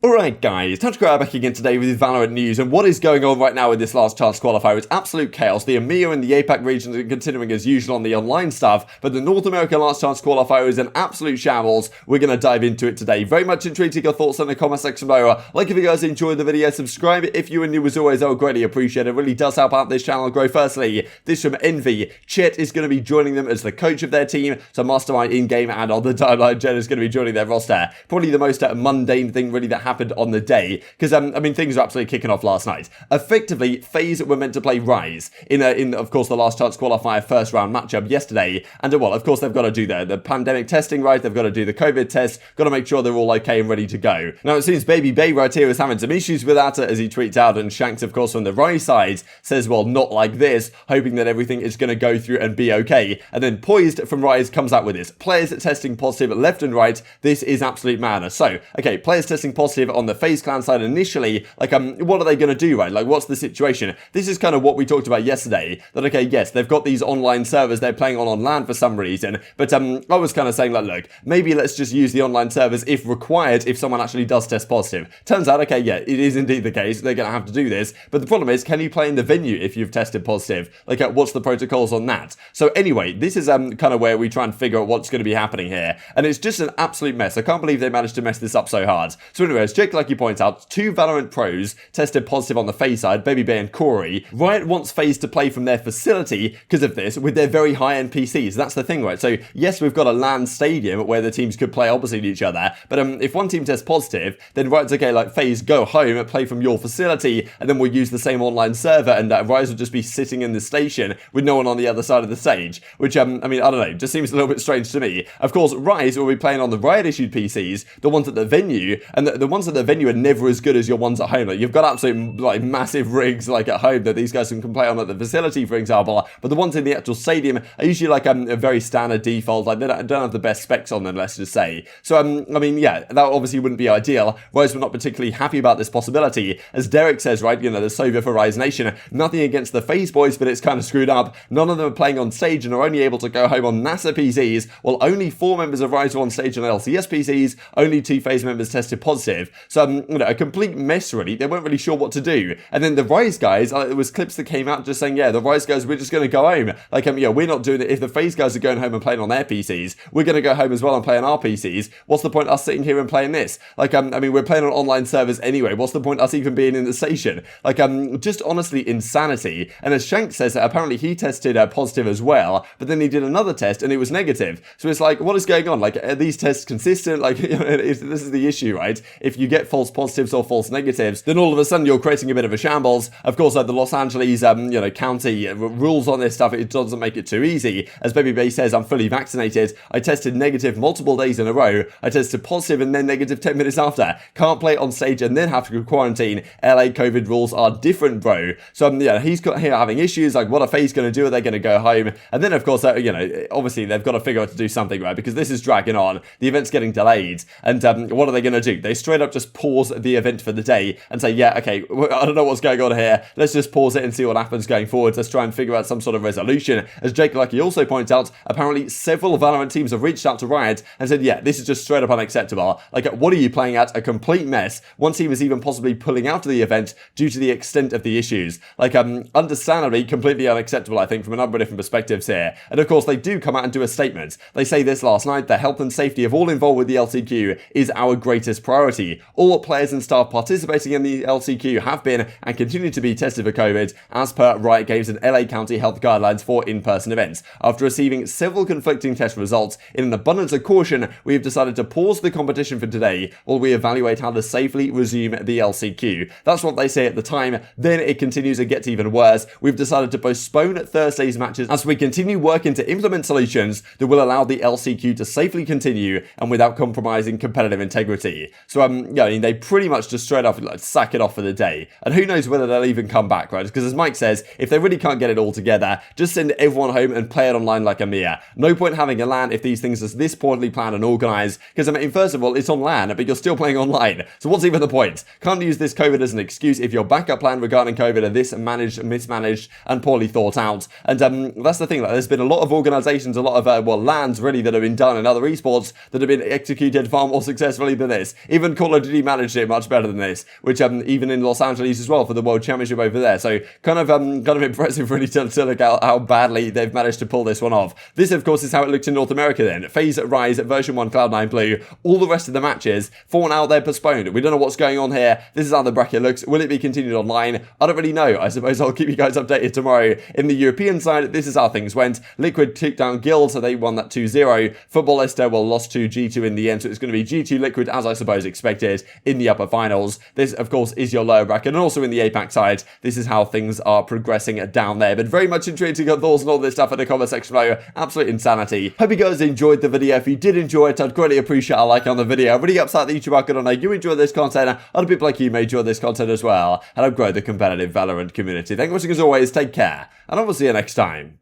Alright guys, TacticalRab back again today with Valorant news, and what is going on right now in this last chance qualifier is absolute chaos. The EMEA and the APAC regions are continuing as usual on the online stuff, but the North America last chance qualifier is an absolute shambles. We're going to dive into it today. Very much intrigued to your thoughts in the comment section below. Like if you guys enjoyed the video, subscribe if you are new as always, I would greatly appreciate it. It really does help out this channel grow. Firstly, this from Envy. Chet is going to be joining them as the coach of their team, so mastermind in-game and on the timeline. Jen is going to be joining their roster. Probably the most mundane thing really that happened on the day, because I mean things are absolutely kicking off last night. Effectively, FaZe were meant to play Rise in of course the last chance qualifier first round matchup yesterday, and well, of course they've got to do the pandemic testing, right? They've got to do the COVID test, got to make sure they're all okay and ready to go. Now it seems babybay right here is having some issues with that, as he tweets out, and Shanks of course from the Rise side says, well, not like this, hoping that everything is going to go through and be okay. And then Poised from Rise comes out with this: players testing positive left and right. This is absolute madness. So okay, players testing positive on the FaZe Clan side initially, like what are they going to do, right? Like what's the situation? This is kind of what we talked about yesterday, that okay, yes, they've got these online servers they're playing on LAN for some reason, but I was kind of saying like, look, maybe let's just use the online servers if required, if someone actually does test positive. Turns out, okay, yeah, it is indeed the case, they're going to have to do this, but the problem is, can you play in the venue if you've tested positive? Like what's the protocols on that? So anyway, this is kind of where we try and figure out what's going to be happening here, and it's just an absolute mess. I can't believe they managed to mess this up so hard. So anyways, Jake, like he points out, two Valorant pros tested positive on the FaZe side, babybay and Corey. Riot wants FaZe to play from their facility because of this, with their very high-end PCs. That's the thing, right? So yes, we've got a LAN stadium where the teams could play opposite each other, but if one team tests positive, then Riot's okay, like FaZe, go home and play from your facility, and then we'll use the same online server, and Rise will just be sitting in the station with no one on the other side of the stage, which, I mean, I don't know, just seems a little bit strange to me. Of course, Rise will be playing on the Riot-issued PCs, the ones at the venue, and the ones at the venue are never as good as your ones at home. Like, you've got absolute like massive rigs like at home that these guys can play on at the facility, for example, but the ones in the actual stadium are usually like a very standard default, like they don't have the best specs on them, let's just say. So I mean, yeah, that obviously wouldn't be ideal. Rise were not particularly happy about this possibility, as Derek says, right, you know, the savior for Rise Nation, nothing against the FaZe boys, but it's kind of screwed up. None of them are playing on stage and are only able to go home on NASA PCs, while only 4 members of Rise were on stage on LCS PCs, only 2 FaZe members tested positive. So you know, a complete mess really. They weren't really sure what to do. And then the Rise guys, there was clips that came out just saying, yeah, the Rise guys, we're just going to go home. Like, yeah, we're not doing it. If the FaZe guys are going home and playing on their PCs, we're going to go home as well and play on our PCs. What's the point us sitting here and playing this? Like, I mean, we're playing on online servers anyway. What's the point us even being in the station? Like, just honestly insanity. And as Shank says, apparently he tested positive as well, but then he did another test and it was negative. So it's like, what is going on? Like, are these tests consistent? Like, you know, this is the issue, right? If you get false positives or false negatives, then all of a sudden you're creating a bit of a shambles. Of course, the Los Angeles, you know, county rules on this stuff, it doesn't make it too easy. As babybay says, I'm fully vaccinated. I tested negative multiple days in a row. I tested positive and then negative 10 minutes after. Can't play on stage and then have to quarantine. LA COVID rules are different, bro. So, yeah, he's got here having issues. Like, what are FaZe going to do? Are they going to go home? And then, of course, you know, obviously they've got to figure out to do something, right? Because this is dragging on. The event's getting delayed. And what are they going to do? They straight up just pause the event for the day and say, yeah, okay, I don't know what's going on here. Let's just pause it and see what happens going forward. Let's try and figure out some sort of resolution. As Jake Lucky also points out, apparently several Valorant teams have reached out to Riot and said, yeah, this is just straight up unacceptable. Like, what are you playing at? A complete mess. One team is even possibly pulling out of the event due to the extent of the issues. Like, understandably, completely unacceptable, I think, from a number of different perspectives here. And of course, they do come out and do a statement. They say this last night: the health and safety of all involved with the LCQ is our greatest priority. All players and staff participating in the LCQ have been and continue to be tested for COVID as per Riot Games and LA County health guidelines for in-person events. After receiving several conflicting test results, in an abundance of caution, we have decided to pause the competition for today while we evaluate how to safely resume the LCQ. That's what they say at the time. Then it continues and gets even worse. We've decided to postpone Thursday's matches as we continue working to implement solutions that will allow the LCQ to safely continue and without compromising competitive integrity. So, yeah, I mean, they pretty much just straight off like, sack it off for the day. And who knows whether they'll even come back, right? Because as Mike says, if they really can't get it all together, just send everyone home and play it online like EMEA. No point having a LAN if these things are this poorly planned and organised. Because, I mean, first of all, it's on LAN, but you're still playing online. So what's even the point? Can't use this COVID as an excuse if your backup plan regarding COVID are this mismanaged and poorly thought out. And that's the thing, like, there's been a lot of organisations, a lot of, LANs really that have been done in other esports that have been executed far more successfully than this. Even Call Call of Duty managed it much better than this, which even in Los Angeles as well for the World Championship over there. So kind of impressive really to look at how badly they've managed to pull this one off. This, of course, is how it looks in North America then. FaZe Rise, version 1, Cloud9 Blue. All the rest of the matches, for now, they're postponed. We don't know what's going on here. This is how the bracket looks. Will it be continued online? I don't really know. I suppose I'll keep you guys updated tomorrow. In the European side, this is how things went. Liquid took down Guild, so they won that 2-0. Futbolista, well, lost to G2 in the end, so it's going to be G2 Liquid, as I suppose expected, in the upper finals. This, of course, is your lower bracket, and also in the APAC side, this is how things are progressing down there. But very much intrigued to get thoughts and all this stuff in the comment section below. Absolute insanity. Hope you guys enjoyed the video. If you did enjoy it, I'd greatly appreciate a like on the video. I'm really upset that YouTube I know you enjoy this content. Other people like you may enjoy this content as well, and I've grown the competitive Valorant community. Thank you for watching as always. Take care, and I will see you next time.